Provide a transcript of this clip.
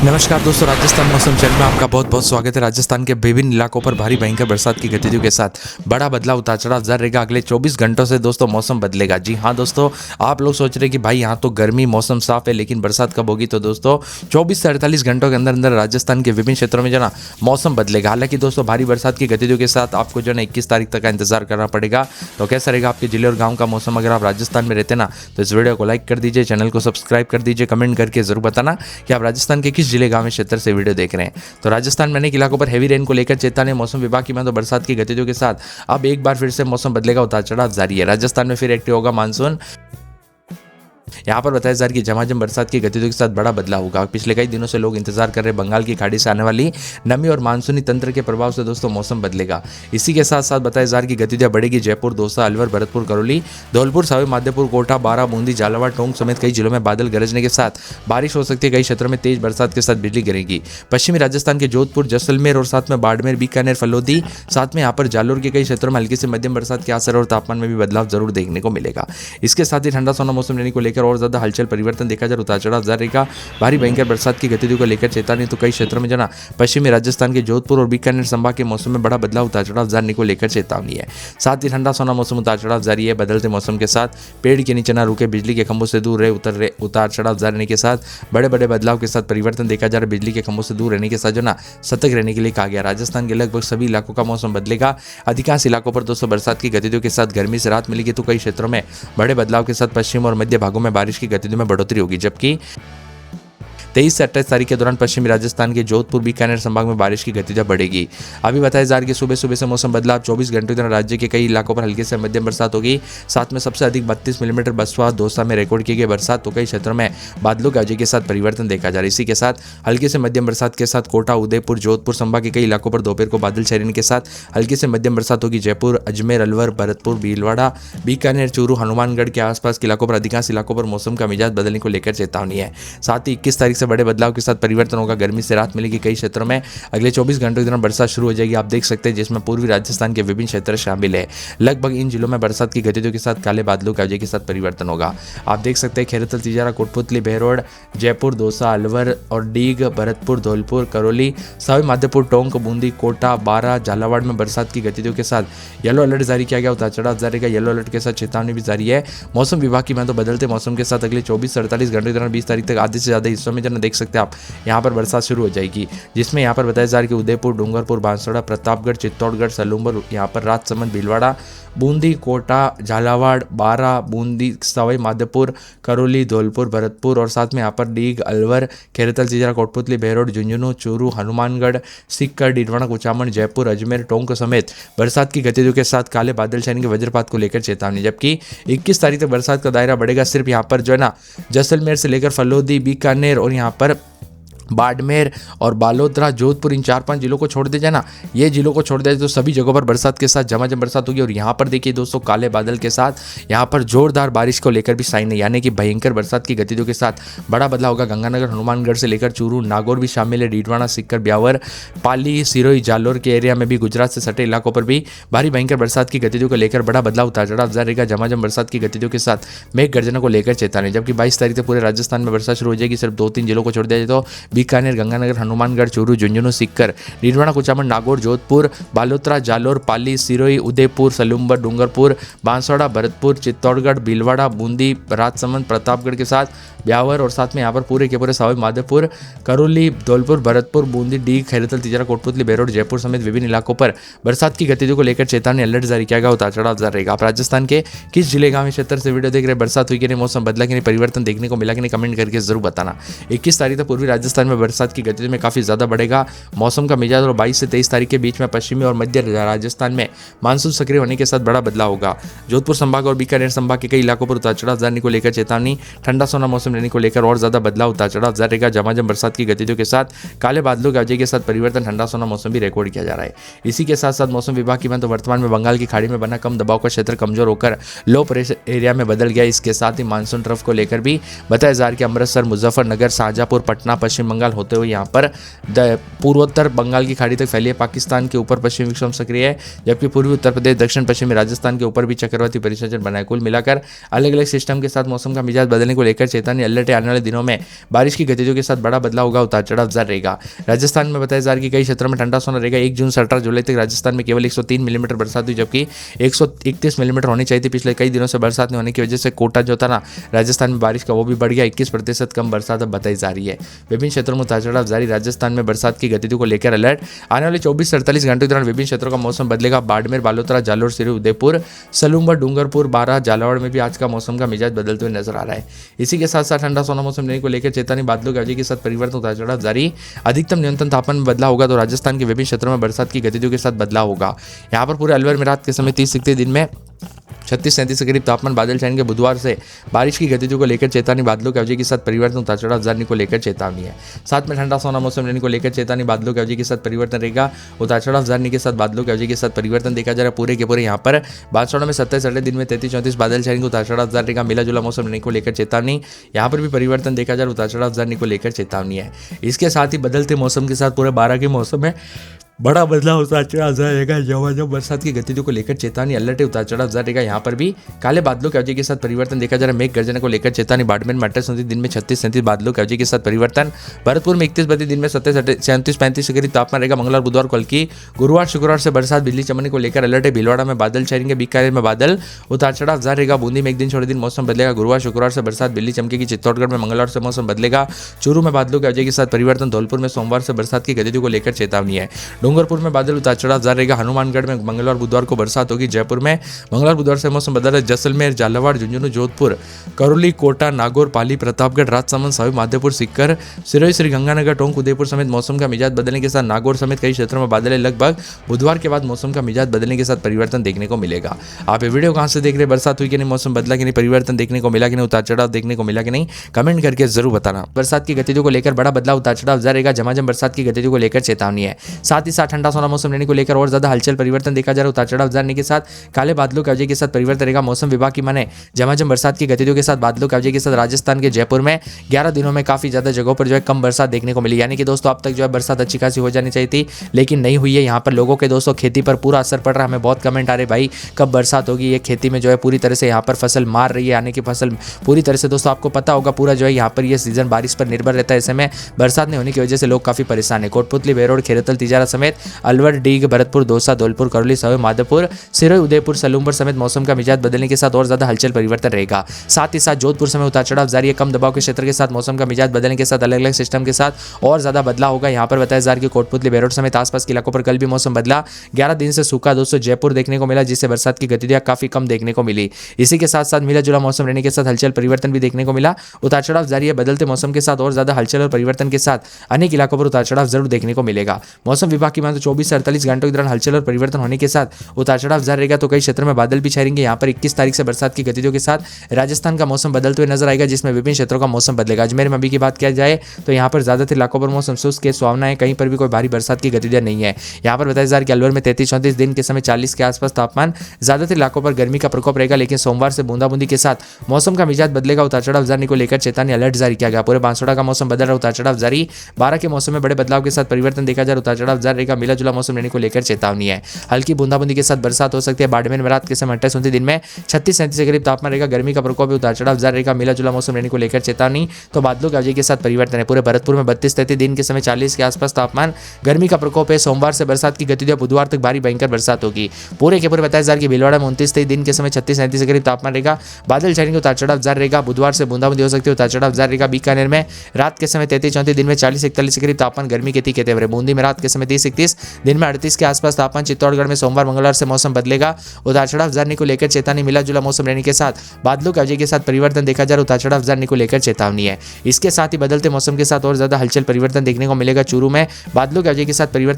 नमस्कार दोस्तों, राजस्थान मौसम चैनल में आपका बहुत बहुत स्वागत है। राजस्थान के विभिन्न इलाकों पर भारी भयंकर बरसात की गतिविधियों के साथ बड़ा बदलाव उतार चढ़ाव जारी रहेगा। अगले 24 घंटों से दोस्तों मौसम बदलेगा। जी हाँ दोस्तों, आप लोग सोच रहे हैं कि भाई यहाँ तो गर्मी मौसम साफ है, लेकिन बरसात कब होगी? तो दोस्तों 24 से 48 घंटों के अंदर अंदर राजस्थान के विभिन्न क्षेत्रों में जो ना मौसम बदलेगा। हालांकि दोस्तों भारी बरसात की गतिविधियों के साथ आपको जो है 21 तारीख तक का इंतजार करना पड़ेगा। तो कैसा रहेगा आपके जिले और गाँव का मौसम? अगर आप राजस्थान में रहते ना तो इस वीडियो को लाइक कर दीजिए, चैनल को सब्सक्राइब कर दीजिए, कमेंट करके जरूर बताना कि आप राजस्थान के किस जिले गाँव में क्षेत्र से वीडियो देख रहे हैं। तो राजस्थान में अनेक इलाकों पर हेवी रेन को लेकर चेतावनी मौसम विभाग की। तो बरसात की गतिविधियों के साथ अब एक बार फिर से मौसम बदलेगा, उतार चढ़ाव जारी है। राजस्थान में फिर एक्टिव होगा मानसून। यहाँ पर बताया जा रहा है कि झमाझम बरसात की गतिविधियों के साथ बड़ा बदलाव होगा। पिछले कई दिनों से लोग इंतजार कर रहे बंगाल की खाड़ी से आने वाली नमी और मानसूनी तंत्र के प्रभाव से दोस्तों मौसम बदलेगा। इसी के साथ साथ बताया जा रहा है कि गतिविधियां बढ़ेगी। जयपुर, दौसा, अलवर, भरतपुर, करौली, धौलपुर, सवाई माधोपुर, कोटा, बारां, बूंदी, झालावाड़, टोंक समेत कई जिलों में बादल गरजने के साथ बारिश हो सकती है। कई क्षेत्रों में तेज बरसात के साथ बिजली गिरेगी। पश्चिमी राजस्थान के जोधपुर, जैसलमेर और साथ में बाड़मेर, बीकानेर, फलोदी, साथ में यहाँ पर जालोर के कई क्षेत्रों में हल्की से मध्यम बरसात के असर और तापमान में भी बदलाव जरूर देखने को मिलेगा। इसके साथ ही ठंडा सोना मौसम रहने को लेकर और ज्यादा हलचल परिवर्तन देखा जा, उतार चढ़ाव जारी रहेगा। भारी भयंकर बरसात की गतिविधियों को लेकर चेतावनी। तो कई क्षेत्रों में जो ना पश्चिमी राजस्थान के जोधपुर और बीकानेर संभाग के मौसम में बड़ा बदलाव, उतार चढ़ाव जारी को लेकर चेतावनी है। साथ ही ठंडा सोना मौसम, उतार चढ़ाव जारी है। बदलते मौसम के साथ पेड़ के नीचे ना रुके, बिजली के खंभों से दूर रहे, उतार चढ़ाव जारी रहने के साथ बड़े बड़े बदलाव के साथ परिवर्तन देखा जा रहा है। बिजली के खंभों से दूर रहने के साथ जो ना सतर्क रहने के लिए कहा गया। राजस्थान के लगभग सभी इलाकों का मौसम बदलेगा। अधिकांश इलाकों पर दोस्तों बरसात की गतिविधियों के साथ गर्मी से राहत मिलेगी। तो कई क्षेत्रों में बड़े बदलाव के साथ पश्चिम और मध्य भागों में बारिश की गतिविधियों में बढ़ोतरी होगी। जबकि 23 से 28 तारीख के दौरान पश्चिमी राजस्थान के जोधपुर, बीकानेर संभाग में बारिश की गतिविधियां बढ़ेगी। अभी बताया जा रहा है कि सुबह सुबह से मौसम बदलाव। 24 घंटों के दौरान राज्य के कई इलाकों पर हल्की से मध्यम बरसात होगी। साथ में सबसे अधिक 32 मिलीमीटर बसवा, दौसा में रिकॉर्ड की गई बरसात। तो कई क्षेत्रों में बादलों की वजह के साथ परिवर्तन देखा जा रहा है। इसी के साथ हल्की से मध्यम बरसात के साथ कोटा, उदयपुर, जोधपुर संभाग के कई इलाकों पर दोपहर को बादल छाए रहने के साथ हल्की से मध्यम बरसात होगी। जयपुर, अजमेर, अलवर, भरतपुर, भीलवाड़ा, बीकानेर, चूरू, हनुमानगढ़ के आसपास के इलाकों पर अधिकांश इलाकों पर मौसम का मिजाज बदलने को लेकर चेतावनी है। साथ ही 21 तारीख से बड़े बदलाव के साथ परिवर्तन होगा। गर्मी से राहत मिलेगी। कई क्षेत्रों में अगले 24 घंटों के दौरान बरसात शुरू हो जाएगी। आप देख सकते हैं जिसमें पूर्वी राजस्थान के विभिन्न क्षेत्र शामिल है। लगभग इन जिलों में बरसात की गतिविधियों के साथ काले बादलों की वजह के साथ परिवर्तन होगा। आप देख सकते हैं खैरतल, तिजारा, कोटपुतली, बहरोड, जयपुर, दौसा, अलवर और डीग, भरतपुर, धौलपुर, करौली, सवाई माधोपुर, टोंक, बूंदी, कोटा, बारां, झालावाड़ में बरसात की गतिविधियों के साथ येलो अलर्ट जारी किया गया। उतार चढ़ाव जारी रहेगा। येलो अलर्ट के साथ चेतावनी भी जारी है। मौसम विभाग की तो बदलते मौसम के साथ अगले 24 से 48 घंटों के दौरान 20 तारीख तक आधे से ज्यादा हिस्सों में जब देख सकते हैं आप यहाँ पर बरसात शुरू हो जाएगी। जिसमें यहाँ पर बताया जा रहा है कि उदयपुर, डूंगरपुर, बांसवाड़ा, प्रतापगढ़, चित्तौड़गढ़, सलूंबर, यहाँ पर राजसमंद, भीलवाड़ा, बूंदी, कोटा, झालावाड़, बारां, बूंदी, सवाई माधोपुर, करौली, धौलपुर, भरतपुर और साथ में यहाँ पर डीग, अलवर, खैरतल, तिजारा, कोटपुतली, बहरोड, झुंझुनू, चूरू, हनुमानगढ़, सीकर, डीडवाना, कुचामन, जयपुर, अजमेर, टोंक समेत बरसात की गतिविधियों के साथ काले बादल छाने के वज्रपात को लेकर चेतावनी। जबकि 21 तारीख तक बरसात का दायरा बढ़ेगा। सिर्फ यहाँ पर जो है ना जैसलमेर से लेकर फलोदी, बीकानेर और यहाँ पर बाड़मेर और बालोतरा, जोधपुर, इन 4-5 जिलों को छोड़ दिया जाए ना, ये जिलों को छोड़ दिया जाए तो सभी जगहों पर बरसात के साथ झमाझम बरसात होगी। और यहाँ पर देखिए दोस्तों काले बादल के साथ यहाँ पर जोरदार बारिश को लेकर भी साइन है, यानी कि भयंकर बरसात की गतिविधियों के साथ बड़ा बदलाव होगा। गंगानगर, हनुमानगढ़ से लेकर चूरू, नागौर भी शामिल है, डीडवाना, सीकर, ब्यावर, पाली, सिरोही, जालोर के एरिया में भी, गुजरात से सटे इलाकों पर भी भारी भयंकर बरसात की गतिविधियों को लेकर बड़ा बदलाव, उतार चढ़ाव जारी रहेगा। झमाझम बरसात की गतिविधियों के साथ मेघ गर्जना को लेकर चेतावनी। जबकि 22 तारीख तक पूरे राजस्थान में बरसात शुरू हो जाएगी। सिर्फ 2-3 जिलों को छोड़ दिया जाए तो बीकानेर, गंगानगर, हनुमानगढ़, चूरू, झुंझुनू, सीकर, डीडवाना, कुचामन, नागौर, जोधपुर, बालोतरा, जालोर, पाली, सिरोही, उदयपुर, सलूंबर, डूंगरपुर, बांसवाड़ा, भरतपुर, चित्तौड़गढ़, भीलवाड़ा, बूंदी, राजसमंद, प्रतापगढ़ के साथ ब्यावर और साथ में यहाँ पर पूरे के पूरे सवाई माधोपुर, करौली, धौलपुर, भरतपुर, बूंदी, डीग, खैरतल, तिजारा, कोटपुतली, बहरोड, जयपुर समेत विभिन्न इलाकों पर बरसात की गतिविधियों को लेकर चेतावनी अलर्ट जारी किया गया। उतार चढ़ाव जारी रहेगा। आप राजस्थान के किस जिले गांव क्षेत्र से वीडियो देख रहे हैं? बरसात हुई कि नहीं, मौसम बदला कि नहीं, परिवर्तन देखने को मिला कि नहीं, कमेंट करके जरूर बताना। 21 तारीख तक पूर्वी राजस्थान में बरसात की गतिविधि में काफी ज्यादा बढ़ेगा मौसम का मिजाज। और 22 से 23 तारीख के बीच में पश्चिमी और मध्य राजस्थान में मानसून सक्रिय होने के साथ बड़ा बदलाव होगा। जोधपुर संभाग और बीकानेर संभाग के कई इलाकों पर उतार चढ़ाव जाने को लेकर चेतावनी। ठंडा सोना मौसम रहने को लेकर और ज्यादा बदलाव, उतार चढ़ाव जारी रहेगा। झमाझम बरसात की गतिविधियों के साथ काले बादलों की वजह के साथ परिवर्तन, ठंडा सोना मौसम भी रिकॉर्ड किया जा रहा है। इसी के साथ साथ मौसम विभाग की तो वर्तमान में बंगाल की खाड़ी में बना कम दबाव का क्षेत्र कमजोर होकर लो प्रेशर एरिया में बदल गया। इसके साथ ही मानसून ट्रफ को लेकर भी बताया जा रहा है कि अमृतसर, मुजफ्फरनगर, शाहजहांपुर, पटना, पश्चिम बंगाल होते हुए यहाँ पर पूर्वोत्तर बंगाल की खाड़ी तक फैली है। पाकिस्तान के ऊपर पश्चिमी विक्षोभ सक्रिय है, जबकि पूर्वी उत्तर प्रदेश दक्षिण पश्चिमी राजस्थान के ऊपर भी चक्रवाती परिसंचरण बना है। कुल मिलाकर अलग अलग सिस्टम के साथ मौसम का मिजाज बदलने को लेकर चेतावनी अलर्ट है। आने वाले दिनों में बारिश की गतिविधियों के साथ बड़ा बदलाव होगा, उतार चढ़ाव जारी रहेगा। राजस्थान में बताया जा रहा है कि कई क्षेत्रों में ठंडा सोना रहेगा। 1 जून से 18 जुलाई तक राजस्थान में केवल 103 मिलीमीटर बरसात हुई, जबकि 131 मिलीमीटर होनी चाहिए थी। पिछले कई दिनों से बरसात नहीं होने की वजह से कोटा जो था ना राजस्थान में बारिश का, वो भी बढ़ गया। 21% कम बरसात अब बताई जा रही है। विभिन्न क्षेत्रों में उतार चढ़ाव जारी। राजस्थान में बरसात की गतिविधियों को लेकर अलर्ट। आने वाले 24 से 48 घंटों के दौरान विभिन्न क्षेत्रों का मौसम बदलेगा। बाड़मेर, बालोतरा, जालोर, सिरोही, उदयपुर, सलूंबर, डूंगरपुर, बारां, झालावाड़ में भी आज का मौसम का मिजाज बदलते हुए नजर आ रहा है। इसी के साथ साथ ठंडा सोना मौसम लेने को लेकर चेतावनी, बादलों की अवधि के साथ परिवर्तन, उतार चढ़ाव जारी। अधिकतम न्यूनतम तापमान में बदलाव होगा, तो राजस्थान के विभिन्न क्षेत्रों में बरसात की गतिविधियों के साथ बदलाव होगा। यहाँ पर पूरे अलवर में रात के समय 30 दिन में 36-37 के करीब तापमान बादल छाएंगे। बुधवार से बारिश की गतिविधियों को लेकर चेतावनी, बादलों की अवधि के साथ परिवर्तन, उतार चढ़ाव जारी को लेकर चेतावनी है। साथ में ठंडा सोना मौसम लेने को लेकर चेतावनी, बादलों की अवधि के साथ परिवर्तन रहेगा। उतार चढ़ाव जारी के साथ बादलों की अवधि के साथ परिवर्तन देखा जा रहा है। पूरे के पूरे यहाँ पर बादशाहों में 27 दिन में 33-34 बादल छाएंगे, उतार चढ़ाव जारी रहेगा। मिला जुला मौसम लेने को लेकर चेतावनी, यहाँ पर भी परिवर्तन देखा जा रहा है। उतार चढ़ाव जारी को लेकर चेतावनी है। इसके साथ ही बदलते मौसम के साथ पूरे 12 के मौसम में बड़ा बदलाव उतार चढ़ाव जाएगा। जब बरसात की गतिविधियों को लेकर चेतावनी अलर्ट है, उतार चढ़ाव जाएगा। यहाँ पर भी काले बादलों की अवधि के साथ परिवर्तन देखा जा रहा है। मेघ गर्जन को लेकर चेतावनी। बाड़मेर में 28-29 दिन में 36-37 बादलों की अवधि के साथ परिवर्तन। भरतपुर में 31-32 दिन में 37-35 के करीब तापमान रहेगा। मंगलवार, बुधवार को हल्की, गुरुवार शुक्रवार से बरसात, बिजली चमकने को लेकर अलर्ट है। भीलवाड़ा में बादल छाएंगे, बीकानेर में बादल, उतार चढ़ाव जारी रहेगा। बूंदी में एक दिन छोड़े दिन मौसम बदलेगा। गुरुवार शुक्रवार से बरसात, बिजली चमकेगी। चित्तौड़गढ़ में मंगलवार से मौसम बदलेगा। चूरू में बादलों की अवधि के साथ परिवर्तन। धौलपुर में सोमवार से बरसात की गतिविधियों को लेकर चेतावनी है। डूंगरपुर में बादल, उतार चढ़ाव जारी रहेगा। हनुमानगढ़ में मंगलवार बुधवार को बरसात होगी। जयपुर में मंगलवार बुधवार से मौसम बदल है। जैसलमेर, झालावाड़, झुंझुनू, जोधपुर, करौली, कोटा, नागौर, पाली, प्रतापगढ़, राजसमंद, सवाई माधोपुर, सीकर, सिरोही, श्रीगंगानगर, टोंक, उदयपुर समेत मौसम का मिजाज बदलने के साथ नागौर समेत कई क्षेत्रों में बादल है। लगभग बुधवार के बाद मौसम का मिजाज बदलने के साथ परिवर्तन देखने को मिलेगा। आप ये वीडियो कहां से देख रहे हैं, बरसात हुई कि नहीं, मौसम बदला कि नहीं, परिवर्तन देखने को मिला कि नहीं, उतार चढ़ाव देखने को मिला कि नहीं, कमेंट करके जरूर बताना। बरसात की गतिविधियों को लेकर बड़ा बदलाव, उतार चढ़ाव जारी रहेगा। झमाझम बरसात की गतिविधियों को लेकर चेतावनी है। साथ ही साथ ठंडा सोना मौसम लेने को लेकर और ज्यादा हलचल परिवर्तन देखा जा रहा है। उतार चढ़ाव जाने के साथ काले बादलों की अवधि के साथ परिवर्तन रहेगा। मौसम विभाग की माने झमाझम बरसात की गतिविधियों के साथ बादलों की अवधि के साथ राजस्थान के जयपुर में 11 दिनों में काफी ज्यादा जगहों पर जो है कम बरसात देखने को मिली। यानी कि दोस्तों अब तक जो है बरसात अच्छी खासी हो जानी चाहिए थी, लेकिन नहीं हुई है। यहाँ पर लोगों के दोस्तों खेती पर पूरा असर पड़ रहा है। हमें बहुत कमेंट आ रहे भाई कब बरसात होगी, ये खेती में जो है पूरी तरह से यहाँ पर फसल मार रही है। यानी कि फसल पूरी तरह से दोस्तों आपको पता होगा पूरा जो है यहाँ पर ये सीजन बारिश पर निर्भर रहता है। ऐसे में बरसात नहीं होने की वजह से लोग काफी परेशान है। कोटपुतली, बेरोड, खेरतल, तिजारा समेत अलवर, डीग, भरतपुर, दौसा, धौलपुर, करौली, सवाई माधोपुर, सिरोही, उदयपुर, सलूंबर समेत मौसम का मिजाज बदलने के साथ और ज्यादा हलचल परिवर्तन रहेगा। साथ ही साथ जोधपुर समय उतार चढ़ाव जारी है। कम दबाव के क्षेत्र के साथ मौसम का मिजाज बदलने के साथ अलग अलग सिस्टम के साथ और ज्यादा बदलाव होगा। यहाँ पर बताया जा रहा है कि कोटपुतली, बेरोड समेत आसपास के इलाकों पर कल भी मौसम बदला। 11 दिन से सूखा दोस्तों जयपुर देखने को मिला, जिससे बरसात की गतिविधियां काफी कम देखने को मिली। इसी के साथ साथ मिला जुला मौसम रहने के साथ हलचल परिवर्तन भी देखने को मिला। उतार चढ़ाव जारी है। बदलते मौसम के साथ और ज्यादा हलचल और परिवर्तन के साथ अनेक इलाकों पर उतार चढ़ाव जरूर देखने को मिलेगा। मौसम विभाग की माने 24 से 48 घंटों के दौरान हलचल और परिवर्तन होने के साथ उतार चढ़ाव जारी रहेगा। तो कई क्षेत्रों में बादल भी छाएंगे। यहाँ पर 21 तारीख से बरसात की गतिविधियों के साथ राजस्थान का मौसम बदलते हुए नजर आएगा, जिसमें विभिन्न क्षेत्रों का मौसम बदलेगा। अजमेर में अभी की बात किया जाए तो यहाँ पर ज्यादातर इलाकों पर मौसम शुष्क है, सुहावना है। कहीं पर भी कोई भारी बरसात की गतिविधियां नहीं है। यहाँ पर बताया जा रहा है कि अलवर में 33-34 दिन के समय 40 के आसपास तापमान, ज्यादातर इलाकों पर गर्मी का प्रकोप रहेगा। लेकिन सोमवार से बूंदाबूंदी के साथ मौसम का मिजाज बदलेगा। उतार चढ़ाव जारी को लेकर चेतावनी अलर्ट जारी किया गया। पूरे बांसवाड़ा का मौसम बदल रहा है। उतार चढ़ाव जारी। 12 के मौसम में बड़े बदलाव के साथ परिवर्तन देखा जा रहा है। उतार चढ़ाव जारी रहेगा। मिला जुला मौसम लेने को लेकर चेतावनी है। हल्की बूंदाबूंदी के साथ बरसात हो सकती है। बाड़मेर में रात के समय 28-29 दिन में 36-37 के करीब तापमान रहेगा। गर्मी का प्रकोप, उतार चढ़ाव जारी रहेगा। मिला जुला मौसम लेने को लेकर चेतावनी। तो बादलों की अवधि के साथ परिवर्तन है। पूरे भरतपुर में 32-33 दिन के समय 40 के आसपास तापमान, गर्मी का प्रकोप है। सोमवार से बरसात की गतिविधियां, बुधवार तक भारी भयंकर बरसात होगी। पूरे के पूरे बताया जा रहा है कि भीलवाड़ा में 29-23 दिन के समय 36-37 के करीब तापमान रहेगा। बादल छाएंगे। उतार चढ़ाव जारी रहेगा। बुधवार से बूंदाबूंदी हो सकती है। उतार चढ़ाव जारी रहेगा। बीकानेर में रात के समय 33-34 दिन में 40-41 के करीब तापमान, गर्मी के तीखे तेवर। बूंदी में रात के समय 30-31 दिन में 38 के आसपास तापमान। चित्तौड़गढ़ में सोमवार मंगलवार से मौसम बदलेगा। उतार चढ़ाव जारी को लेकर चेतावनी। मिला जुला मौसम रहने के साथ बादलों की अवधि के साथ परिवर्तन देखा जा रहा है। उतार चढ़ाव जारी को लेकर चेतावनी है। इसके साथ ही बदलते मौसम के साथ और ज्यादा हलचल परिवर्तन देखने को मिलेगा। चूरू में बादलों की अवधि के साथ परिवर्तन